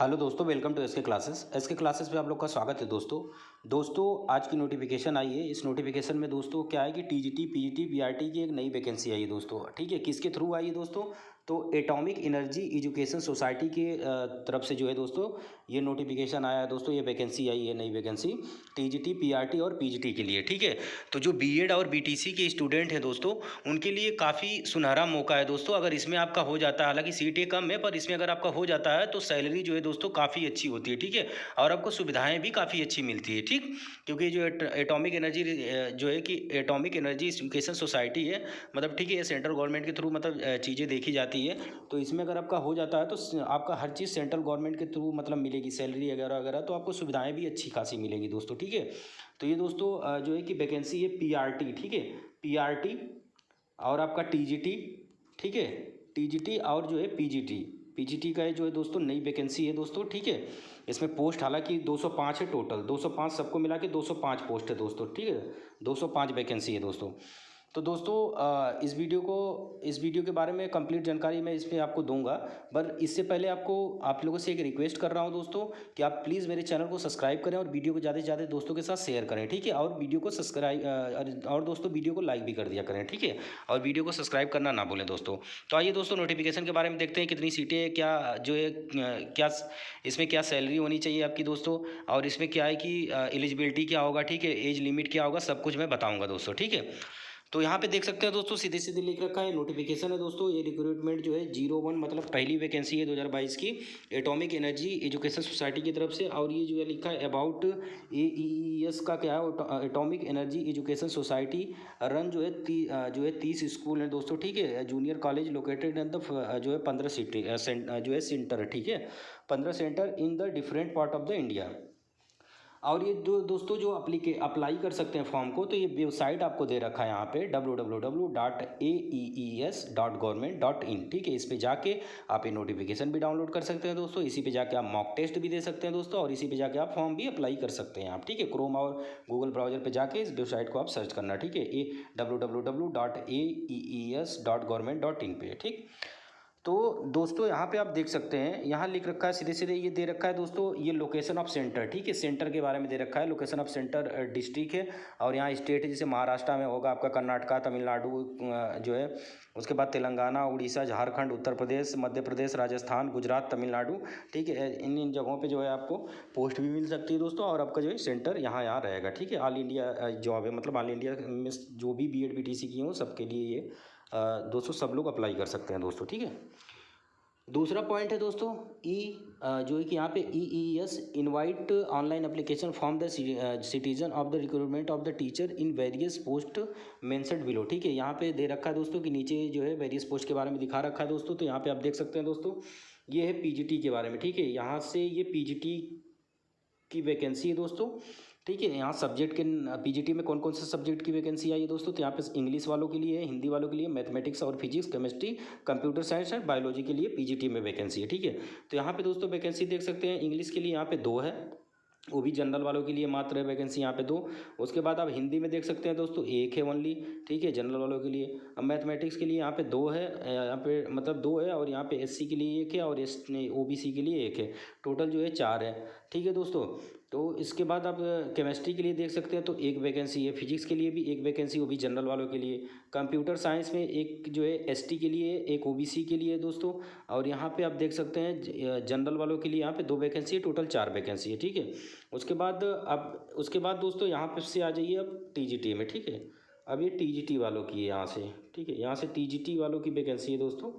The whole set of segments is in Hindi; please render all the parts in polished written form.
हेलो दोस्तों, वेलकम टू एसके क्लासेस पे आप लोग का स्वागत है। दोस्तों आज की नोटिफिकेशन आई है। इस नोटिफिकेशन में दोस्तों क्या है कि टीजीटी पीजीटी बीआरटी की एक नई वैकेंसी आई है दोस्तों। ठीक है, किसके थ्रू आई है दोस्तों? तो एटॉमिक एनर्जी एजुकेशन सोसाइटी के तरफ से जो है दोस्तों ये नोटिफिकेशन आया है दोस्तों। ये वैकेंसी आई है, नई वैकेंसी टीजीटी पीआरटी और पीजीटी के लिए। ठीक है, तो जो बीएड और बीटीसी के स्टूडेंट हैं दोस्तों, उनके लिए काफ़ी सुनहरा मौका है दोस्तों। अगर इसमें आपका हो जाता है, हालांकि सीटें कम है, पर इसमें अगर आपका हो जाता है तो सैलरी जो है दोस्तों काफ़ी अच्छी होती है। ठीक है, और आपको सुविधाएं भी काफ़ी अच्छी मिलती है। ठीक, क्योंकि जो एटॉमिक एनर्जी जो है कि एटॉमिक एनर्जी एजुकेशन सोसाइटी है, मतलब ठीक है, ये सेंट्रल गवर्नमेंट के थ्रू मतलब चीज़ें देखी जाती है। तो इसमें अगर आपका हो जाता है तो आपका हर चीज़ सेंट्रल गवर्नमेंट के थ्रू मतलब मिलेगी, सैलरी वगैरह वगैरह, तो आपको सुविधाएं भी अच्छी खासी मिलेंगी दोस्तों। ठीक है, तो ये दोस्तों जो है कि वैकेंसी है पीआरटी। ठीक है, पीआरटी और आपका टीजीटी। ठीक है, टीजीटी और जो है पीजीटी। पीजीटी का जो है दोस्तों नई वैकेंसी है दोस्तों। ठीक है, इसमें पोस्ट हालांकि 205 है टोटल, 205 सबको मिला के 205 पोस्ट है दोस्तों। ठीक है, 205 वैकेंसी है दोस्तों। तो दोस्तों इस वीडियो के बारे में कंप्लीट जानकारी मैं इसमें आपको दूंगा, पर इससे पहले आप लोगों से एक रिक्वेस्ट कर रहा हूं दोस्तों कि आप प्लीज़ मेरे चैनल को सब्सक्राइब करें और वीडियो को ज़्यादा से ज़्यादा दोस्तों के साथ शेयर करें। ठीक है, और वीडियो को सब्सक्राइब और दोस्तों वीडियो को लाइक भी कर दिया करें। ठीक है, और वीडियो को सब्सक्राइब करना ना भूलें दोस्तों। तो आइए दोस्तों नोटिफिकेशन के बारे में देखते हैं, कितनी सीटें हैं, क्या जो है क्या इसमें क्या सैलरी होनी चाहिए आपकी दोस्तों, और इसमें क्या है कि एलिजिबिलिटी क्या होगा। ठीक है, एज लिमिट क्या होगा, सब कुछ मैं बताऊँगा दोस्तों। ठीक है, तो यहाँ पे देख सकते हैं दोस्तों, सीधे सीधे लिख रखा है, नोटिफिकेशन है दोस्तों। ये रिक्रूटमेंट जो है 01 मतलब पहली वैकेंसी है 2022 की, एटॉमिक एनर्जी एजुकेशन सोसाइटी की तरफ से। और ये जो है लिखा है अबाउट एईईएस का क्या है, atomic energy education society run जो है जो है 30 स्कूल हैं दोस्तों। ठीक है, junior college located in the जो है 15 सिटी जो है सेंटर। ठीक है, 15 centre in the different part of the India. और ये दोस्तों जो अप्लाई कर सकते हैं फॉर्म को, तो ये वेबसाइट आपको दे रखा है यहाँ पे www.aees.government.in। ठीक है, इस पे जाके आप ये नोटिफिकेशन भी डाउनलोड कर सकते हैं दोस्तों। इसी पे जाके आप मॉक टेस्ट भी दे सकते हैं दोस्तों, और इसी पे जाके आप फॉर्म भी अप्लाई कर सकते हैं आप। ठीक है, क्रोम और गूगल ब्राउजर पे जाके इस वेबसाइट को आप सर्च करना। ठीक है, www.aees.government.in पे। ठीक, तो दोस्तों यहाँ पे आप देख सकते हैं, यहाँ लिख रखा है सीधे सीधे, ये दे रखा है दोस्तों, ये लोकेशन ऑफ सेंटर। ठीक है, सेंटर के बारे में दे रखा है, लोकेशन ऑफ सेंटर डिस्ट्रिक्ट है। और यहाँ स्टेट है, जैसे महाराष्ट्र में होगा आपका, कर्नाटका, तमिलनाडु जो है, उसके बाद तेलंगाना, उड़ीसा, झारखंड, उत्तर प्रदेश, मध्य प्रदेश, राजस्थान, गुजरात, तमिलनाडु। ठीक है, इन जगहों पर जो है आपको पोस्ट भी मिल सकती है दोस्तों, और आपका जो है सेंटर यहाँ यहाँ रहेगा। ठीक है, ऑल इंडिया जॉब है, मतलब ऑल इंडिया में जो भी बीएड बीटीसी की हो सबके लिए ये दोस्तों सब लोग अप्लाई कर सकते हैं दोस्तों। ठीक है, दूसरा पॉइंट है दोस्तों जो है कि यहाँ पे EES invite online application form the citizen of the recruitment of the teacher in various post mentioned below. ठीक है, यहाँ पे दे रखा है दोस्तों कि नीचे जो है वेरियस पोस्ट के बारे में दिखा रखा है दोस्तों। तो यहाँ पे आप देख सकते हैं दोस्तों, ये है पीजीटी के बारे में। ठीक है, यहाँ से ये पीजीटी की वैकेंसी है दोस्तों। ठीक है, यहाँ सब्जेक्ट के पीजीटी में कौन कौन से सब्जेक्ट की वैकेंसी आई है दोस्तों? तो यहाँ पे इंग्लिश वालों के लिए, हिंदी वालों के लिए, मैथमेटिक्स और physics, chemistry, computer science and biology के लिए पीजीटी में वैकेंसी है। ठीक है, तो यहाँ पे दोस्तों वैकेंसी देख सकते हैं, इंग्लिश के लिए यहाँ पे 2 है, वो भी जनरल वालों के लिए मात्र है वैकेंसी यहाँ पे 2। उसके बाद आप हिंदी में देख सकते हैं दोस्तों, 1 है ओनली। ठीक है, जनरल वालों के लिए। अब मैथमेटिक्स के लिए यहाँ पे 2 है, यहाँ पे मतलब 2 है, और यहाँ पे एससी के लिए 1 है, और ओबीसी के लिए 1 है। टोटल जो है 4 है। ठीक है दोस्तों, तो इसके बाद आप केमिस्ट्री के लिए देख सकते हैं तो 1 वैकेंसी है, फिजिक्स के लिए भी 1 वैकेंसी, वो भी जनरल वालों के लिए। कंप्यूटर साइंस में 1 जो है एसटी के लिए, 1 ओबीसी के लिए दोस्तों। और यहाँ पे आप देख सकते हैं जनरल वालों के लिए यहाँ पे 2 वैकेंसी है, टोटल 4 वैकेंसी है। ठीक है, उसके बाद दोस्तों यहाँ पे से आ जाइए अब टीजीटी में। ठीक है, अब ये टीजीटी वालों की है यहाँ से। ठीक है, यहाँ से टीजीटी वालों की वैकेंसी है दोस्तों,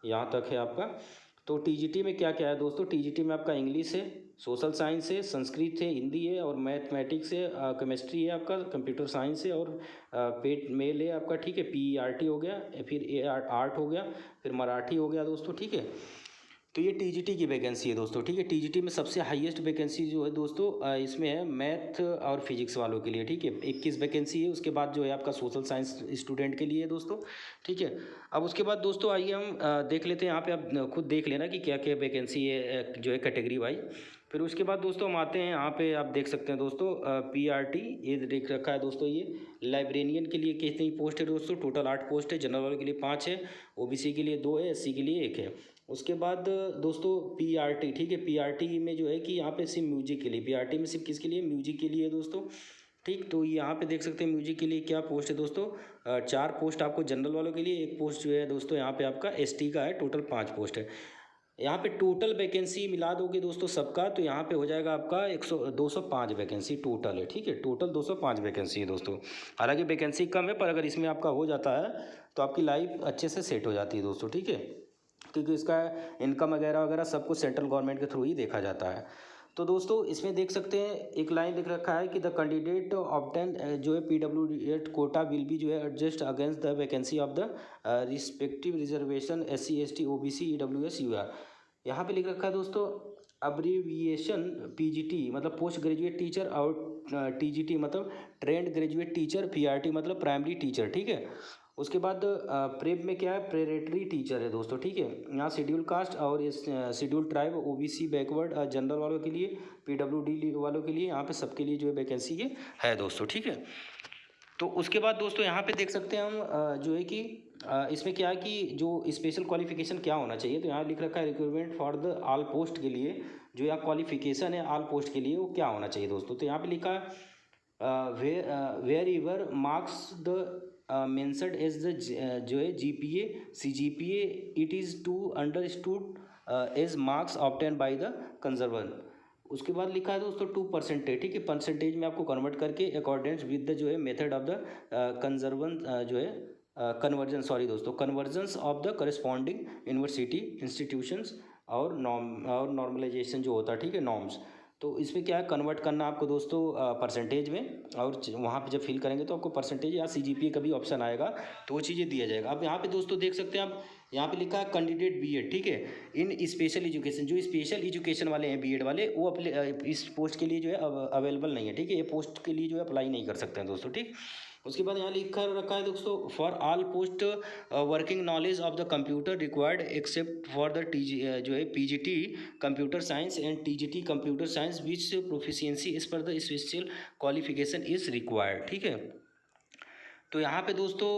यहाँ तक है आपका। तो टीजीटी में क्या क्या है दोस्तों? टीजीटी में आपका इंग्लिश है, सोशल साइंस है, संस्कृत है, हिंदी है, और मैथमेटिक्स है, केमिस्ट्री है आपका, कंप्यूटर साइंस है, और पेट मेल है आपका। ठीक है, पीईआरटी हो गया, फिर आर्ट हो गया, फिर मराठी हो गया दोस्तों। ठीक है, तो ये टीजीटी की वैकेंसी है दोस्तों। ठीक है, टीजीटी में सबसे हाईएस्ट वैकेंसी जो है दोस्तों इसमें है मैथ और फिजिक्स वालों के लिए। ठीक है, 21 वैकेंसी है। उसके बाद जो है आपका सोशल साइंस स्टूडेंट के लिए है दोस्तों। ठीक है, अब उसके बाद दोस्तों आइए हम देख लेते हैं, यहाँ पे आप खुद देख लेना कि क्या क्या वैकेंसी है जो है कैटेगरी वाइज। फिर उसके बाद दोस्तों हम आते हैं, यहाँ पे आप देख सकते हैं दोस्तों पीआरटी ये देख रखा है दोस्तों। ये लाइब्रेरियन के लिए कितनी पोस्ट है दोस्तों? टोटल 8 पोस्ट है। जनरल वालों के लिए 5 है, ओबीसी के लिए 2 है, एससी के लिए 1 है। उसके बाद दोस्तों पीआरटी, ठीक है, पीआरटी में जो है कि यहाँ पे सिर्फ म्यूजिक के लिए, पीआरटी में सिर्फ किसके लिए, म्यूजिक के लिए दोस्तों। ठीक, तो यहाँ पे देख सकते हैं म्यूजिक के लिए क्या पोस्ट है दोस्तों, 4 पोस्ट आपको जनरल वालों के लिए, एक पोस्ट जो है दोस्तों यहाँ पे आपका एसटी का है, टोटल 5 पोस्ट है। यहाँ पे टोटल वैकेंसी मिला दोगे दोस्तों सबका, तो यहाँ पे हो जाएगा आपका 205 वैकेंसी टोटल है। ठीक है, टोटल 205 वैकेंसी है दोस्तों। हालांकि वैकेंसी कम है, पर अगर इसमें आपका हो जाता है तो आपकी लाइफ अच्छे से सेट हो जाती है दोस्तों। ठीक है, क्योंकि इसका इनकम वगैरह वगैरह सब कुछ सेंट्रल गवर्नमेंट के थ्रू ही देखा जाता है। तो दोस्तों इसमें देख सकते हैं एक लाइन लिख रखा है कि द कैंडिडेट ऑब्टेन जो है PWD कोटा विल बी जो है adjust against the vacancy of the respective reservation SC ST OBC EWS UR। यहाँ पे लिख रखा है दोस्तों अब्रीविएशन PGT मतलब पोस्ट ग्रेजुएट टीचर, और TGT मतलब ट्रेंड ग्रेजुएट टीचर, PRT मतलब प्राइमरी टीचर। ठीक है, उसके बाद प्रेप में क्या है, प्रेरेटरी टीचर है दोस्तों। ठीक है, यहाँ शेड्यूल कास्ट और schedule tribe, OBC backward, general वालों के लिए, PWD वालों के लिए, यहाँ पे सबके लिए जो है वैकेंसी ये है दोस्तों। ठीक है, तो उसके बाद दोस्तों यहाँ पे देख सकते हैं हम जो है कि इसमें क्या है कि जो स्पेशल क्वालिफिकेशन क्या होना चाहिए, तो यहाँ लिख रखा है recruitment for the all post के लिए जो यहाँ क्वालिफिकेशन है ऑल पोस्ट के लिए वो क्या होना चाहिए दोस्तों। तो यहाँ पे लिखा wherever marks the mentioned as the जो है GPA CGPA it is to understood as marks obtain by the conserver. उसके बाद लिखा है दोस्तों 2%। ठीक है, परसेंटेज में आपको कन्वर्ट करके अकॉर्डेंस विद द जो है मेथड ऑफ द कंजर्वन जो है कन्वर्जन, सॉरी दोस्तों, convergence of the corresponding university institutions और नॉर्मलाइजेशन जो होता है, ठीक है, नॉर्म्स। तो इसमें क्या है कन्वर्ट करना आपको दोस्तों परसेंटेज में, और वहाँ पे जब फिल करेंगे तो आपको परसेंटेज या CGPA का भी ऑप्शन आएगा, तो वो चीज़ें दिया जाएगा। अब यहाँ पे दोस्तों देख सकते हैं आप, यहाँ पे लिखा है कैंडिडेट BEd। ठीक है, इन स्पेशल एजुकेशन, जो स्पेशल एजुकेशन वाले हैं BEd वाले, वो अपने इस पोस्ट के लिए जो है अवेलेबल नहीं है। ठीक है, ये पोस्ट के लिए जो है अप्लाई नहीं कर सकते हैं दोस्तों। ठीक, उसके बाद यहाँ लिखा रखा है दोस्तों for all post working knowledge of the computer required except for the जो है PGT computer science and TGT computer science which proficiency इस पर the special qualification is required. ठीक है, तो यहाँ पे दोस्तों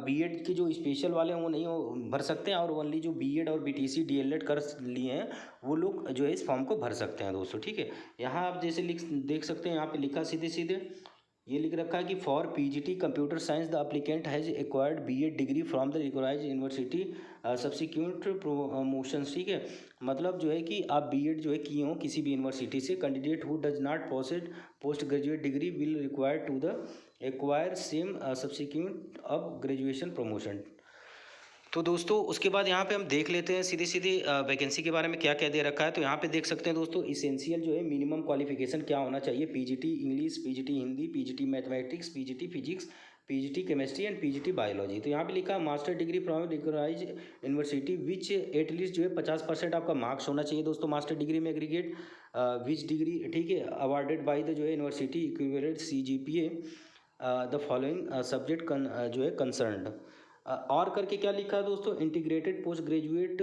BEd के जो स्पेशल वाले हैं वो नहीं भर सकते हैं, और ओनली जो BEd और BTC DLED कर लिए हैं वो लोग जो है इस फॉर्म को भर सकते हैं दोस्तों। ठीक है, यहाँ आप जैसे देख सकते हैं, यहाँ पे लिखा सीधे सीधे ये लिख रखा है कि for PGT computer science the applicant has acquired BEd degree from the recognised university subsequent promotions. ठीक है, मतलब जो है कि आप BEd जो है किए हों किसी भी यूनिवर्सिटी से, candidate who does not possess post graduate degree will require to the acquire same subsequent of graduation promotion. तो दोस्तों उसके बाद यहाँ पे हम देख लेते हैं सीधे सीधे वैकेंसी के बारे में क्या क्या दे रखा है। तो यहाँ पे देख सकते हैं दोस्तों इसेंशियल जो है मिनिमम क्वालिफिकेशन क्या होना चाहिए, PGT English, PGT Hindi, PGT mathematics, PGT physics, PGT chemistry and PGT biology. तो यहाँ पे लिखा master degree from recognised university which at least जो है 50% आपका मार्क्स होना चाहिए दोस्तों मास्टर डिग्री में एग्रीगेट विच डिग्री, ठीक है, अवार्डेड बाय द जो है university equivalent CGPA the following subject जो है कंसर्न्ड। और करके क्या लिखा है दोस्तों, integrated post graduate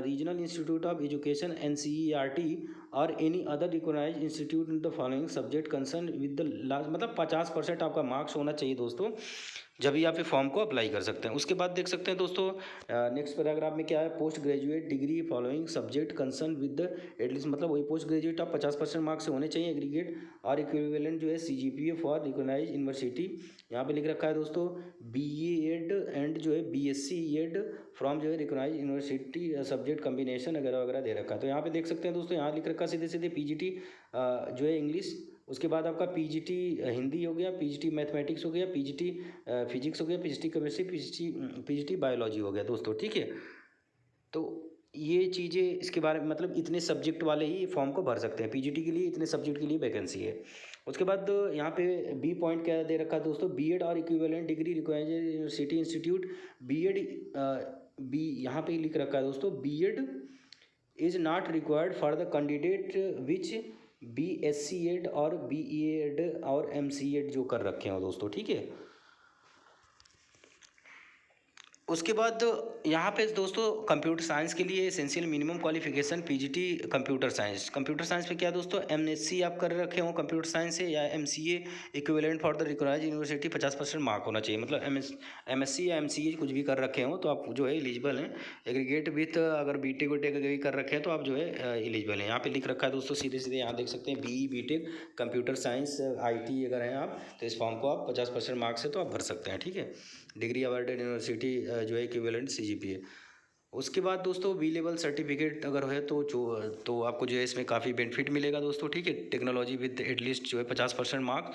regional institute of education NCERT और any other recognised institute in the following subject concern with the last, मतलब 50% आपका मार्क्स होना चाहिए दोस्तों, जब भी आप ये फॉर्म को अप्लाई कर सकते हैं। उसके बाद देख सकते हैं दोस्तों नेक्स्ट पैराग्राफ में क्या है, post graduate degree following subject concern with at least, मतलब वही पोस्ट ग्रेजुएट आप 50% मार्क्स से होने चाहिए एग्रीगेट, और इक्विवेलेंट जो है CGPA फॉर रिकॉग्नाइज्ड यूनिवर्सिटी। यहाँ पे लिख रखा है दोस्तों BEd एंड जो है BSc ED फ्रॉम जो है रिकॉग्नाइज्ड यूनिवर्सिटी सब्जेक्ट कम्बिनेशन वगैरह वगैरह दे रखा है। तो यहाँ पे देख सकते हैं दोस्तों, यहाँ लिख रखा है सीधे सीधे PGT जो है इंग्लिश, उसके बाद आपका PGT हिंदी हो गया, PGT मैथमेटिक्स हो गया, PGT फिजिक्स हो गया, PGT केमिस्ट्री, PGT बायोलॉजी हो गया दोस्तों। ठीक है, तो ये चीज़ें इसके बारे में, मतलब इतने सब्जेक्ट वाले ही फॉर्म को भर सकते हैं, PGT के लिए इतने सब्जेक्ट के लिए वैकेंसी है। उसके बाद यहाँ पे B पॉइंट क्या दे रखा है दोस्तों, BEd और equivalent degree required university institute BEd B यहाँ पे लिख रखा है दोस्तों BEd is not required for the candidate which BSc ED और BEd और MCEd जो कर रखे हो दोस्तों। ठीक है, उसके बाद यहाँ पे दोस्तों कंप्यूटर साइंस के लिए essential minimum qualification PGT computer science पे क्या दोस्तों एमएससी आप कर रखे हो कंप्यूटर साइंस से या MCA equivalent for the recognised university 50% mark होना चाहिए, मतलब एमएससी या एमसीए कुछ भी कर रखे हो तो आप जो है एलिजिबल हैं। एग्रीगेट विथ अगर बीटेक वीटेक भी कर रखे हैं तो आप जो है एलिजिबल हैं। यहाँ पे लिख रखा है दोस्तों सीधे सीधे यहाँ देख सकते हैं BE BTech computer science IT अगर हैं आप तो इस फॉर्म को आप 50% मार्क्स से तो आप भर सकते हैं, ठीक है। डिग्री अवार्डेड यूनिवर्सिटी जो है इक्विवेलेंट सीजीपीए। उसके बाद दोस्तों बी लेवल सर्टिफिकेट अगर है तो आपको जो है इसमें काफ़ी बेनिफिट मिलेगा दोस्तों, ठीक है। टेक्नोलॉजी विद एटलीस्ट जो है 50% मार्क।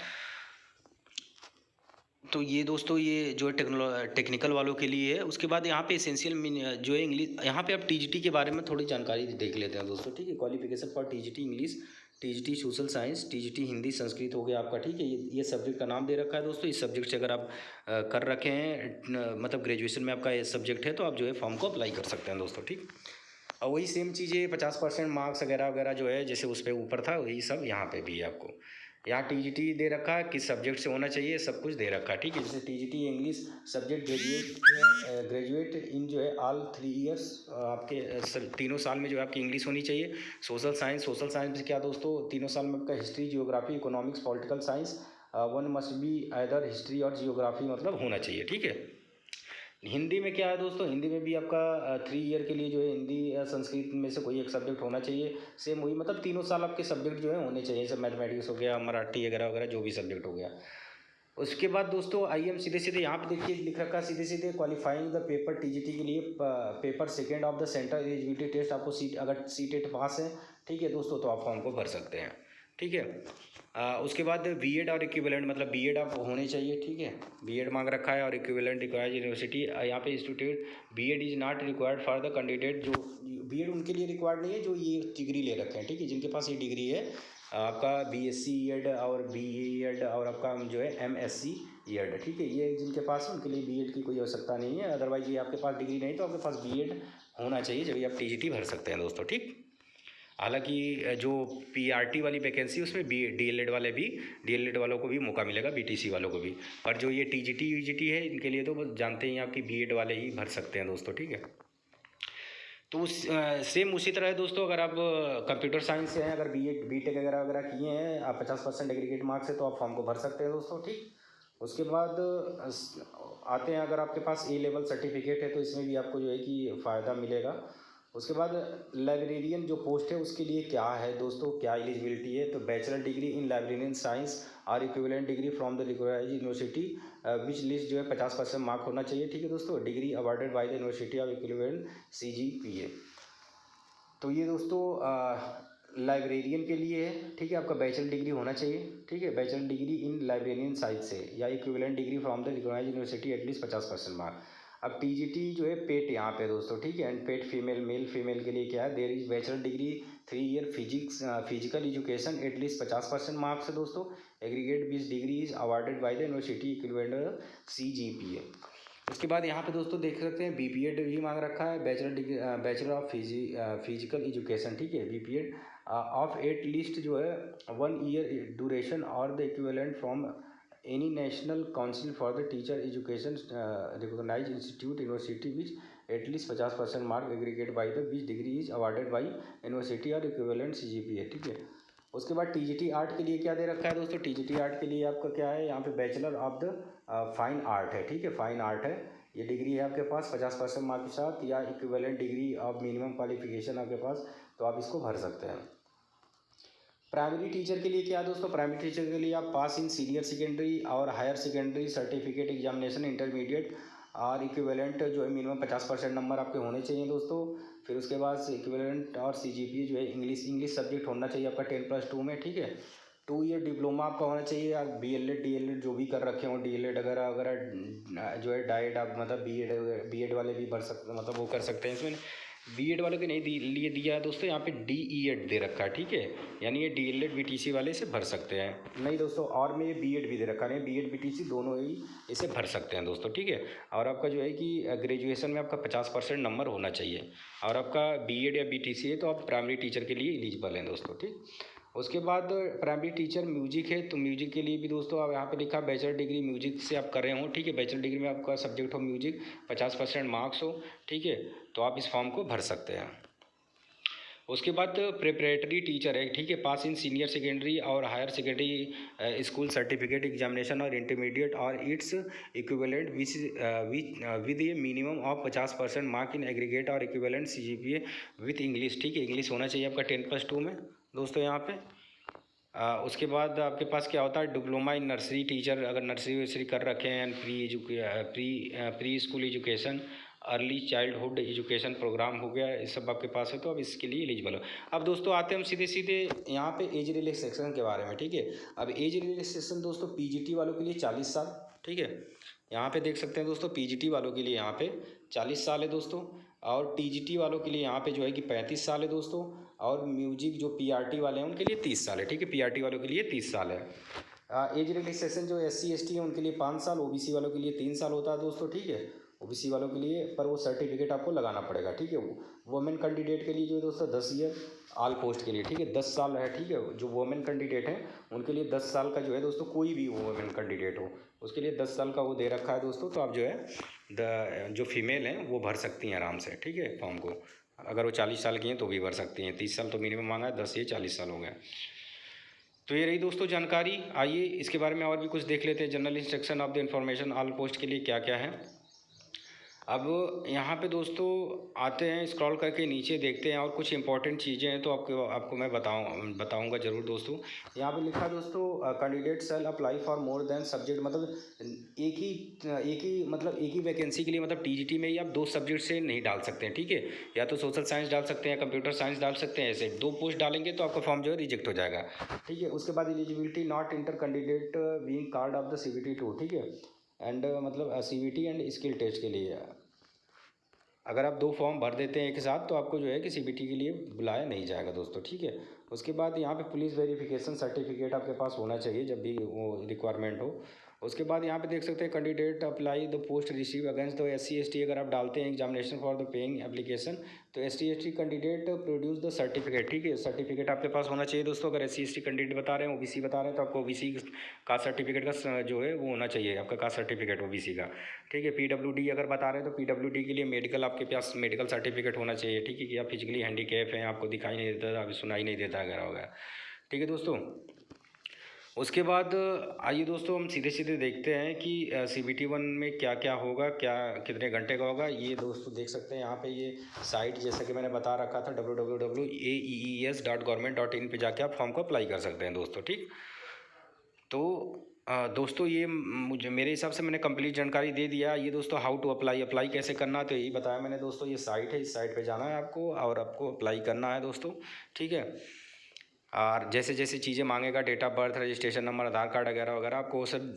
तो ये दोस्तों ये जो है टेक्निकल वालों के लिए है। उसके बाद यहाँ पे एसेंशियल जो है इंग्लिश, यहाँ पे आप टीजीटी के बारे में थोड़ी जानकारी देख लेते हैं दोस्तों, ठीक है। Qualification for TGT English, TGT social science, TGT Hindi Sanskrit हो गया आपका, ठीक है। ये सब्जेक्ट का नाम दे रखा है दोस्तों। इस सब्जेक्ट से अगर आप कर रखे हैं मतलब ग्रेजुएशन में आपका ये सब्जेक्ट है तो आप जो है फॉर्म को अप्लाई कर सकते हैं दोस्तों, ठीक। और वही सेम चीज़ें 50% मार्क्स वगैरह वगैरह जो है जैसे उस पर ऊपर था वही सब यहाँ पे भी है आपको। यहाँ टीजीटी दे रखा है किस सब्जेक्ट से होना चाहिए, सब कुछ दे रखा है, ठीक है। जैसे TGT English subject graduate in जो है ऑल 3 ईयर्स, आपके तीनों साल में जो है आपकी इंग्लिश होनी चाहिए। सोशल साइंस में क्या दोस्तों तीनों साल में आपका history geography economics political science one must be either history और जियोग्राफी मतलब होना चाहिए, ठीक है। हिंदी में क्या है दोस्तों, हिंदी में भी आपका 3 ईयर के लिए जो है हिंदी या संस्कृत में से कोई एक सब्जेक्ट होना चाहिए। सेम वही मतलब तीनों साल आपके सब्जेक्ट जो है होने चाहिए, जैसे मैथमेटिक्स हो गया, मराठी वगैरह वगैरह जो भी सब्जेक्ट हो गया। उसके बाद दोस्तों आइए हम सीधे सीधे यहाँ पे देखिए लिख रखा है सीधे सीधे क्वालिफाइंग द पेपर टीजीटी के लिए paper second of the centre eligibility test. आपको सीट अगर सीटेट पास है, ठीक है दोस्तों, तो आप फॉर्म को भर सकते हैं, ठीक है। उसके बाद बीएड और इक्विवेलेंट मतलब बीएड आप होने चाहिए, ठीक है। बीएड मांग रखा है और इक्विवेलेंट रिक्वायर्ड यूनिवर्सिटी यहाँ पे institute BEd is not required for the candidate. जो बीएड उनके लिए रिक्वायर्ड नहीं है जो ये डिग्री ले रखे हैं, ठीक है, जिनके पास ये डिग्री है। आपका बीएससी ईएड और बीएड और आपका जो है एमएससी ईएड, ठीक है, ये जिनके पास है उनके लिए बीएड की कोई आवश्यकता नहीं है। अदरवाइज ये आपके पास डिग्री नहीं तो आपके पास बीएड होना चाहिए जब आप टीजीटी भर सकते हैं दोस्तों, ठीक। हालांकि जो पीआरटी वाली वैकेंसी उसमें डीएलएड वालों को भी मौका मिलेगा, बीटीसी वालों को भी। पर जो ये टीजीटी यूजीटी है इनके लिए तो जानते हैं आप कि बीएड वाले ही भर सकते हैं दोस्तों, ठीक है। तो सेम उसी तरह है दोस्तों, अगर आप कंप्यूटर साइंस से हैं, अगर बीटेक वगैरह वगैरह किए हैं, आप 50% एग्रीगेट मार्क्स है तो आप फॉर्म को भर सकते हैं दोस्तों, ठीक। उसके बाद आते हैं अगर आपके पास ए लेवल सर्टिफिकेट है तो इसमें भी आपको जो है कि फ़ायदा मिलेगा। उसके बाद लाइब्रेरियन जो पोस्ट है उसके लिए क्या है दोस्तों, क्या एलिजिबिलिटी है, तो bachelor degree in librarian science और equivalent degree from the recognised university which list जो है 50% मार्क होना चाहिए, ठीक है दोस्तों। Degree awarded by the university of equivalent CGPA. तो ये दोस्तों लाइब्रेरियन के लिए है, ठीक है। आपका बैचलर डिग्री होना चाहिए, ठीक है, bachelor degree in librarian side से या equivalent degree from the recognised university at least 50% mark. अब टीजीटी जो है पेट यहाँ पे दोस्तों, ठीक है, एंड पेट फीमेल के लिए क्या है, there is bachelor degree 3 year physical education at least 50% marks है दोस्तों। एग्रीगेट बीस degree is awarded by the university equivalent CGPA. उसके बाद यहाँ पे दोस्तों देख सकते हैं बीपीएड भी मांग रखा है, बैचलर ऑफ फिजिकल एजुकेशन, ठीक है, बीपीएड ऑफ एट लिस्ट जो है 1 ईयर ड्यूरेशन और the equivalent from any national council for the teacher education recognised institute university which at least 50% mark aggregate by the which degree is awarded by university और इक्विवेलेंट सीजीपीए, ठीक है। उसके बाद टीजीटी आर्ट के लिए क्या दे रखा है दोस्तों, टीजीटी आर्ट के लिए आपका क्या है, यहाँ पे bachelor of the fine art है, ठीक है, फाइन आर्ट है। ये डिग्री है आपके पास 50% मार्क के साथ या equivalent degree of minimum qualification आपके पास, तो आप इसको भर सकते हैं। प्राइमरी टीचर के लिए क्या दोस्तों, प्राइमरी टीचर के लिए आप पास इन सीनियर सेकेंडरी और higher secondary certificate examination intermediate और इक्विवेलेंट जो है मिनिमम 50% नंबर आपके होने चाहिए दोस्तों। फिर उसके बाद इक्विवेलेंट और सीजीपीए जो है इंग्लिश सब्जेक्ट होना चाहिए आपका 10+2 में, ठीक है। 2 ईयर डिप्लोमा आपका होना चाहिए या बीएलएड डीएलएड जो भी कर रखे हों, डीएलएड वगैरह वगैरह जो है डाइट आप मतलब बीएड वाले भी भर सकते मतलब वो कर सकते हैं। इसमें बीएड वालों के नहीं लिए दिया है दोस्तों, यहाँ पे डीईएड दे रखा है, ठीक है, यानी ये डीएलएड बीटीसी वाले इसे भर सकते हैं। नहीं दोस्तों, और में ये बीएड भी दे रखा है, बीएड बीटीसी दोनों ही इसे भर सकते हैं दोस्तों, ठीक है। और आपका जो है कि ग्रेजुएशन में आपका 50% नंबर होना चाहिए और आपका बीएड या बीटीसी है तो आप प्राइमरी टीचर के लिए एलिजिबल हैं दोस्तों, ठीक। उसके बाद प्राइमरी टीचर म्यूजिक है, तो म्यूजिक के लिए भी दोस्तों आप यहाँ पे लिखा बैचलर डिग्री म्यूजिक से आप कर रहे हो, ठीक है। बैचलर डिग्री में आपका सब्जेक्ट हो म्यूजिक, 50% मार्क्स हो, ठीक है, तो आप इस फॉर्म को भर सकते हैं। उसके बाद प्रिपरेटरी टीचर है, ठीक है, पास इन सीनियर सेकेंडरी और higher secondary school certificate examination और इंटरमीडिएट और its equivalent with a minimum of 50% mark in aggregate और इक्विवेलेंट CGPA विथ इंग्लिश, ठीक है। इंग्लिश होना चाहिए आपका 10+2 में दोस्तों यहाँ पे। उसके बाद आपके पास क्या होता है, डिप्लोमा इन नर्सरी टीचर, अगर नर्सरी वर्सरी कर रखे हैं, pre school education, early childhood education programme हो गया, ये सब आपके पास है, तो अब इसके लिए एलिजिबल हो। अब दोस्तों आते हैं हम सीधे सीधे यहाँ पे एज रिलैक्सेशन के बारे में, ठीक है। अब एज रिलैक्सेशन दोस्तों PGT वालों के लिए 40 साल, ठीक है। यहाँ पे देख सकते हैं दोस्तों PGT वालों के लिए यहाँ पे 40 साल है दोस्तों, और TGT वालों के लिए यहाँ पे जो है कि 35 साल है दोस्तों, और म्यूजिक जो PRT वाले हैं उनके लिए 30 साल है, ठीक है। PRT वालों के लिए 30 साल है। एज रिलैक्सेशन जो SC ST है उनके लिए 5 साल, OBC वालों के लिए 3 साल होता है दोस्तों, ठीक है। OBC वालों के लिए पर वो सर्टिफिकेट आपको लगाना पड़ेगा, ठीक है। वुमेन कैंडिडेट के लिए जो है दोस्तों 10 ईयर ऑल पोस्ट के लिए, ठीक है, 10 साल है, ठीक है। जो वुमेन कैंडिडेट हैं उनके लिए 10 साल का जो है दोस्तों, कोई भी वुमेन कैंडिडेट हो उसके लिए 10 साल का वो दे रखा है दोस्तों। तो आप जो है जो फीमेल हैं वो भर सकती हैं आराम से, ठीक है, फॉर्म को। अगर वो 40 साल की हैं तो भी भर सकती हैं, 30 साल तो मिनिमम मांगा है, 10 ये 40 साल हो गए। तो ये रही दोस्तों जानकारी। आइए इसके बारे में और भी कुछ देख लेते हैं। General instruction of the information all post के लिए क्या क्या है। अब यहाँ पे दोस्तों आते हैं, स्क्रॉल करके नीचे देखते हैं और कुछ इंपॉर्टेंट चीज़ें हैं तो आपको मैं बताऊँगा ज़रूर दोस्तों। यहाँ पे लिखा दोस्तों candidate shall apply for more than subject, मतलब एक ही वैकेंसी के लिए, मतलब TGT में ही आप 2 सब्जेक्ट से नहीं डाल सकते हैं, ठीक है। या तो सोशल साइंस डाल सकते हैं, कंप्यूटर साइंस डाल सकते हैं, ऐसे 2 पोस्ट डालेंगे तो आपका फॉर्म जो है रिजेक्ट हो जाएगा, ठीक है। उसके बाद eligibility not inter candidate being card of the CBT 2, ठीक है, एंड मतलब CBT एंड स्किल टेस्ट के लिए। अगर आप 2 फॉर्म भर देते हैं एक साथ तो आपको जो है कि CBT के लिए बुलाया नहीं जाएगा दोस्तों, ठीक है। उसके बाद यहाँ पे पुलिस वेरिफिकेशन सर्टिफिकेट आपके पास होना चाहिए जब भी वो रिक्वायरमेंट हो। उसके बाद यहाँ पे देख सकते हैं candidate apply the post receive against the SC ST, अगर आप डालते हैं examination for the paying application तो SC ST candidate produce the certificate, ठीक है। सर्टिफिकेट आपके पास होना चाहिए दोस्तों। अगर SC ST कैंडिडेट बता रहे हैं, OBC बता रहे हैं, तो आपको OBC का सर्टिफिकेट का जो है वो होना चाहिए, आपका कास्ट सर्टिफिकेट OBC का, ठीक है। PWD अगर बता रहे हैं तो PWD के लिए मेडिकल, आपके पास मेडिकल सर्टिफिकेट होना चाहिए, ठीक है, कि आप फिजिकली हैंडीकैप हैं, आपको दिखाई नहीं देता, अभी सुनाई नहीं देता वगैरह वगैरह, ठीक है दोस्तों। उसके बाद आइए दोस्तों हम सीधे सीधे देखते हैं कि CBT 1 में क्या क्या होगा, क्या कितने घंटे का होगा। ये दोस्तों देख सकते हैं यहाँ पे ये साइट, जैसा कि मैंने बता रखा था www.aees.government.in पे जाके आप फॉर्म को अप्लाई कर सकते हैं दोस्तों, ठीक। तो दोस्तों ये मुझे मेरे हिसाब से मैंने कंप्लीट जानकारी दे दिया। ये दोस्तों हाउ टू अप्लाई कैसे करना, तो यही बताया मैंने दोस्तों। ये साइट है, इस साइट पे जाना है आपको और आपको अप्लाई करना है दोस्तों, ठीक है। और जैसे जैसे चीज़ें मांगेगा, date of birth, registration number, Aadhaar card वगैरह वगैरह, आपको वो सब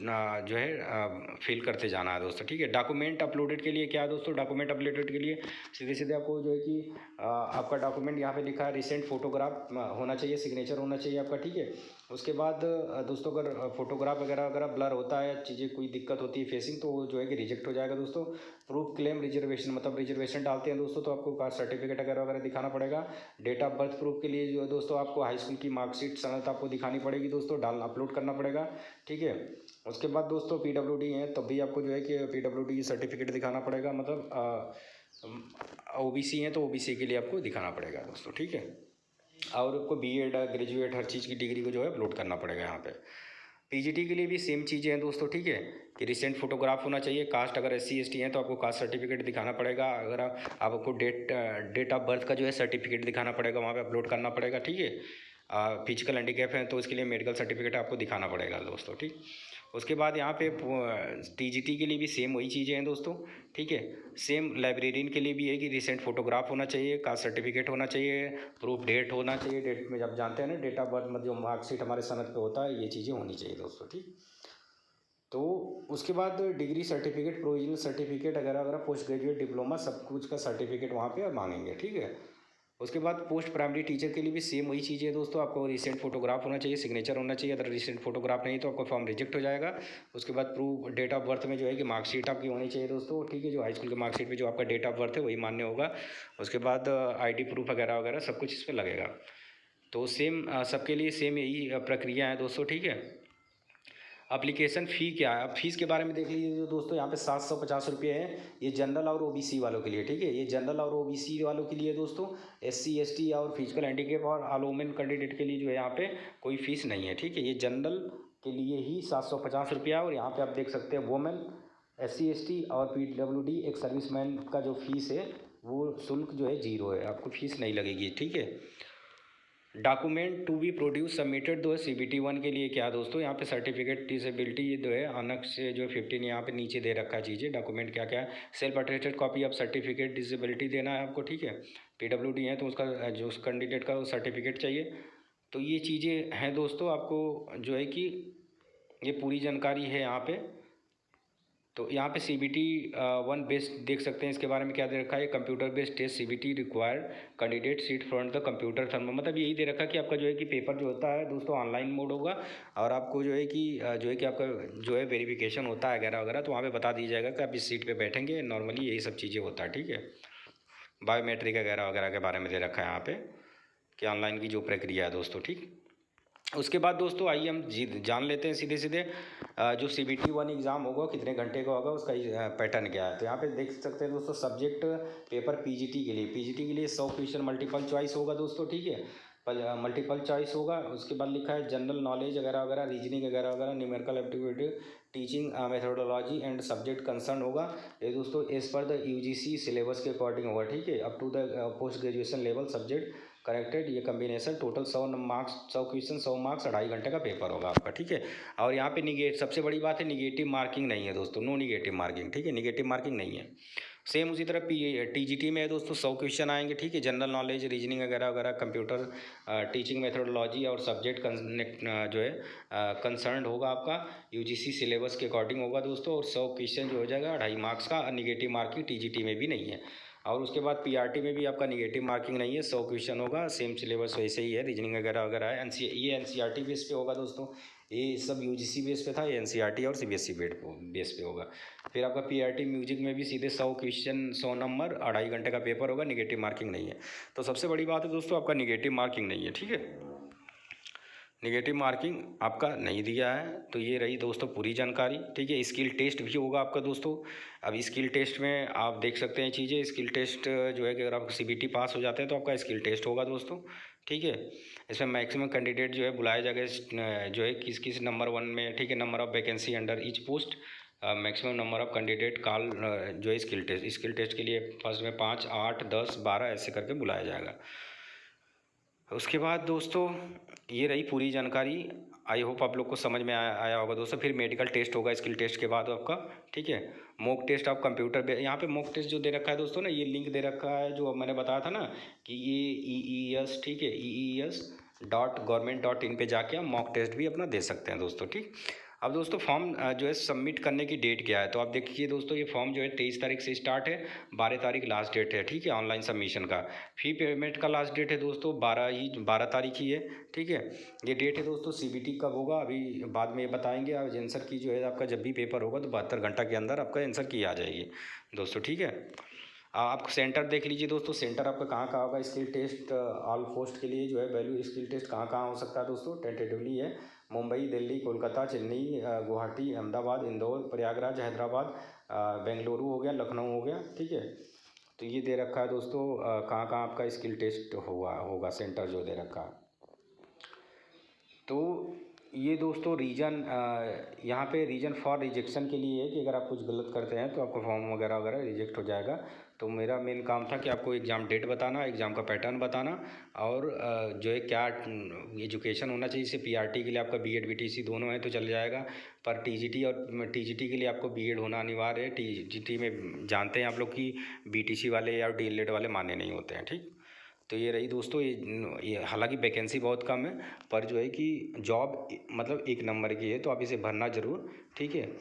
जो है फिल करते जाना है दोस्तों, ठीक है। डॉक्यूमेंट अपलोडेड के लिए क्या है दोस्तों, डॉक्यूमेंट अपलोडेड के लिए सीधे सीधे आपको जो है कि आपका डॉक्यूमेंट यहाँ पे लिखा है रिसेंट फोटोग्राफ होना चाहिए, सिग्नेचर होना चाहिए आपका, ठीक है। उसके बाद दोस्तों अगर फोटोग्राफ वगैरह वगैरह ब्लर होता है, चीज़ें कोई दिक्कत होती है फेसिंग, तो वो जो है कि रिजेक्ट हो जाएगा दोस्तों। प्रूफ क्लेम रिजर्वेशन, मतलब रिजर्वेशन डालते हैं दोस्तों तो आपको कास्ट सर्टिफिकेट वगैरह वगैरह दिखाना पड़ेगा। डेट ऑफ बर्थ प्रूफ के लिए जो है दोस्तों आपको हाई स्कूल की मार्कशीट सनद आपको दिखानी पड़ेगी दोस्तों, अपलोड करना पड़ेगा, ठीक है। उसके बाद दोस्तों PWD है तब भी आपको जो है कि PWD सर्टिफिकेट दिखाना पड़ेगा, मतलब OBC है तो OBC के लिए आपको दिखाना पड़ेगा दोस्तों, ठीक है। और आपको BEd ग्रेजुएट हर चीज़ की डिग्री को जो है अपलोड करना पड़ेगा यहाँ पे। PGT के लिए भी सेम चीज़ें हैं दोस्तों, ठीक है, कि रिसेंट फोटोग्राफ होना चाहिए। कास्ट अगर SC ST हैं तो आपको कास्ट सर्टिफिकेट दिखाना पड़ेगा। अगर आपको डेट ऑफ बर्थ का जो है सर्टिफिकेट दिखाना पड़ेगा, वहाँ पे अपलोड करना पड़ेगा, ठीक है। फिजिकल हैंडीकैप है तो उसके लिए मेडिकल सर्टिफिकेट आपको दिखाना पड़ेगा दोस्तों, ठीक। उसके बाद यहाँ पे TGT के लिए भी सेम वही चीज़ें हैं दोस्तों, ठीक है। सेम लाइब्रेरियन के लिए भी है कि रिसेंट फोटोग्राफ होना चाहिए, कास्ट सर्टिफिकेट होना चाहिए, प्रूफ डेट होना चाहिए। डेट में जब जानते हैं ना, डेट ऑफ बर्थ मतलब जो मार्कशीट हमारे सनद पे होता है, ये चीज़ें होनी चाहिए दोस्तों, ठीक। तो उसके बाद डिग्री सर्टिफिकेट, प्रोविजनल सर्टिफिकेट वगैरह वगैरह, पोस्ट ग्रेजुएट डिप्लोमा, सब कुछ का सर्टिफिकेट वहाँ पे मांगेंगे, ठीक है। उसके बाद पोस्ट प्राइमरी टीचर के लिए भी सेम वही चीज़ है दोस्तों। आपको रिसेंट फोटोग्राफ होना चाहिए, सिग्नेचर होना चाहिए। अगर रिसेंट फोटोग्राफ नहीं तो आपका फॉर्म रिजेक्ट हो जाएगा। उसके बाद प्रूफ डेट ऑफ बर्थ में जो है कि मार्कशीट आपकी होनी चाहिए दोस्तों, ठीक है। जो हाई स्कूल के मार्कशीट में जो आपका डेट ऑफ बर्थ है वही मान्य होगा। उसके बाद ID प्रूफ वगैरह वगैरह सब कुछ इस पर लगेगा। तो सेम सबके लिए सेम यही प्रक्रिया है दोस्तों, ठीक है। एप्लीकेशन फ़ी क्या है, अब फीस के बारे में देख लीजिए दोस्तों। यहाँ पे 750 रुपये है, ये जनरल और ओबीसी वालों के लिए, ठीक है। ये जनरल और ओबीसी वालों के लिए दोस्तों, एससी एसटी और फिजिकल हैंडीकैप और ऑल वुमेन कैंडिडेट के लिए जो है यहाँ पे कोई फ़ीस नहीं है, ठीक है। ये जनरल के लिए ही 750 रुपया। और यहाँ पे आप देख सकते हैं वुमेन, एससी एसटी और पीडब्ल्यूडी एक सर्विसमैन का जो फीस है वो शुल्क जो है 0 है, आपको फीस नहीं लगेगी, ठीक है। Document to be produce submitted दो CBT 1 के लिए क्या दोस्तों, यहाँ पे सर्टिफिकेट डिसेबिलिटी ये जो है अनक से जो 15 यहाँ पे नीचे दे रखा चीज़ें। डॉक्यूमेंट क्या क्या है, self attested copy of certificate disability देना है आपको, ठीक है। PWD है तो उसका जो उस कैंडिडेट का सर्टिफिकेट चाहिए। तो ये चीज़ें हैं दोस्तों, आपको जो है कि ये पूरी जानकारी है यहाँ पे। तो यहाँ पे CBT 1 बेस्ड देख सकते हैं, इसके बारे में क्या दे रखा है, computer based test CBT required candidate seat front the computer thermal, मतलब यही दे रखा है कि आपका जो है कि पेपर जो होता है दोस्तों ऑनलाइन मोड होगा। और आपको जो है कि आपका जो है वेरिफिकेशन होता है वगैरह वगैरह, तो वहाँ पे बता दिया जाएगा कि आप इस सीट पे बैठेंगे। नॉर्मली यही सब चीज़ें होता है, ठीक है। बायोमेट्रिक वगैरह वगैरह के बारे में दे रखा है यहाँ पे कि ऑनलाइन की जो प्रक्रिया है दोस्तों, ठीक। उसके बाद दोस्तों आइए हम जान लेते हैं सीधे सीधे जो CBT 1 एग्ज़ाम होगा कितने घंटे का होगा, उसका पैटर्न क्या है। तो यहाँ पे देख सकते हैं दोस्तों, सब्जेक्ट पेपर PGT के लिए 100 क्वेश्चन मल्टीपल चॉइस होगा दोस्तों, ठीक है। मल्टीपल चॉइस होगा। उसके बाद लिखा है जनरल नॉलेज वगैरह वगैरह, रीजनिंग वगैरह वगैरह, numerical aptitude, teaching methodology and subject concern होगा। ये दोस्तों as per the UGC syllabus के अकॉर्डिंग होगा, ठीक है। Up to the post graduation level subject corrected, ये combination total 100 marks, 100 question 100 marks, 2.5 घंटे का पेपर होगा आपका, ठीक है। और यहाँ पे सबसे बड़ी बात है निगेटिव मार्किंग नहीं है दोस्तों, नो निगेटिव मार्किंग, ठीक है। निगेटिव मार्किंग नहीं है। सेम उसी तरह TGT में है दोस्तों, 100 क्वेश्चन आएंगे, ठीक है। जनरल नॉलेज, रीजनिंग वगैरह वगैरह, कंप्यूटर, टीचिंग मेथोडोलॉजी और सब्जेक्ट जो है कंसर्न होगा आपका UGC सिलेबस के अकॉर्डिंग होगा दोस्तों। और 100 क्वेश्चन जो हो जाएगा 2.5 मार्क्स का। निगेटिव मार्किंग TGT में भी नहीं है। और उसके बाद PRT में भी आपका निगेटिव मार्किंग नहीं है, 100 क्वेश्चन होगा, सेम सिलेबस वैसे ही है, रीजनिंग वगैरह वगैरह है। ये NCERT बेस पे होगा दोस्तों, ये सब UGC बेस पे था, ये NCERT और CBSE बेस पे होगा। फिर आपका PRT म्यूजिक में भी सीधे 100 क्वेश्चन 100 नंबर, 2.5 घंटे का पेपर होगा, निगेटिव मार्किंग नहीं है। तो सबसे बड़ी बात है दोस्तों, आपका निगेटिव मार्किंग नहीं है, ठीक है। निगेटिव मार्किंग आपका नहीं दिया है। तो ये रही दोस्तों पूरी जानकारी, ठीक है। स्किल टेस्ट भी होगा आपका दोस्तों। अब स्किल टेस्ट में आप देख सकते हैं चीज़ें, स्किल टेस्ट जो है कि अगर आप CBT पास हो जाते हैं तो आपका स्किल टेस्ट होगा दोस्तों, ठीक है। इसमें मैक्सिमम कैंडिडेट जो है बुलाए जाएंगे जो है किस नंबर 1 में, ठीक है। Number of vacancy under each post, maximum number of candidate call जो है स्किल टेस्ट के लिए फर्स्ट में 5, 8, 10, 12 ऐसे करके बुलाया जाएगा। उसके बाद दोस्तों ये रही पूरी जानकारी। आई होप आप लोग को समझ में आया होगा दोस्तों। फिर मेडिकल टेस्ट होगा स्किल टेस्ट के बाद आपका, ठीक है। मॉक टेस्ट आप कंप्यूटर यहाँ पे मॉक टेस्ट जो दे रखा है दोस्तों ना, ये लिंक दे रखा है जो मैंने बताया था ना कि ये EES, ठीक है, EES.government.in पे जाके आप मॉक टेस्ट भी अपना दे सकते हैं दोस्तों, ठीक। अब दोस्तों फॉर्म जो है सबमिट करने की डेट क्या है, तो आप देखिए दोस्तों, ये फॉर्म जो है 23 तारीख से स्टार्ट है, 12 तारीख लास्ट डेट है, ठीक है, ऑनलाइन सबमिशन का। फी पेमेंट का लास्ट डेट है दोस्तों 12 तारीख ही है, ठीक है। ये डेट है दोस्तों। CBT कब होगा अभी बाद में ये बताएंगे। और आंसर की जो है आपका जब भी पेपर होगा तो 72 घंटा के अंदर आपका आंसर की आ जाएगी दोस्तों, ठीक है। आप सेंटर देख लीजिए दोस्तों, सेंटर आपका कहाँ कहाँ होगा। स्किल टेस्ट ऑल पोस्ट के लिए जो है वैल्यू स्किल टेस्ट कहाँ कहाँ हो सकता है दोस्तों, टेंटेटिवली है मुंबई, दिल्ली, कोलकाता, चेन्नई, गुवाहाटी, अहमदाबाद, इंदौर, प्रयागराज, हैदराबाद, बेंगलुरु हो गया, लखनऊ हो गया, ठीक है। तो ये दे रखा है दोस्तों कहाँ कहाँ आपका स्किल टेस्ट होगा सेंटर जो दे रखा है। तो ये दोस्तों रीजन यहाँ पे रीजन फॉर रिजेक्शन के लिए है कि अगर आप कुछ गलत करते हैं तो आपका फॉर्म वगैरह वगैरह रिजेक्ट हो जाएगा। तो मेरा मेन काम था कि आपको एग्ज़ाम डेट बताना, एग्ज़ाम का पैटर्न बताना, और जो है क्या एजुकेशन होना चाहिए। जैसे PRT के लिए आपका B.Ed BTC दोनों है तो चल जाएगा, पर TGT के लिए आपको B.Ed होना अनिवार्य है। TGT में जानते हैं आप लोग कि BTC वाले या DLED वाले मान्य नहीं होते हैं, ठीक। तो ये रही दोस्तों, ये हालांकि वैकेंसी बहुत कम है, पर जो है कि जॉब मतलब 1 नंबर की है, तो आप इसे भरना ज़रूर, ठीक है।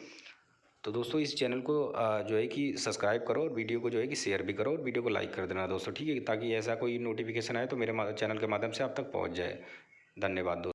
तो दोस्तों इस चैनल को जो है कि सब्सक्राइब करो, और वीडियो को जो है कि शेयर भी करो, और वीडियो को लाइक कर देना दोस्तों, ठीक है, ताकि ऐसा कोई नोटिफिकेशन आए तो मेरे चैनल के माध्यम से आप तक पहुंच जाए। धन्यवाद दोस्तों।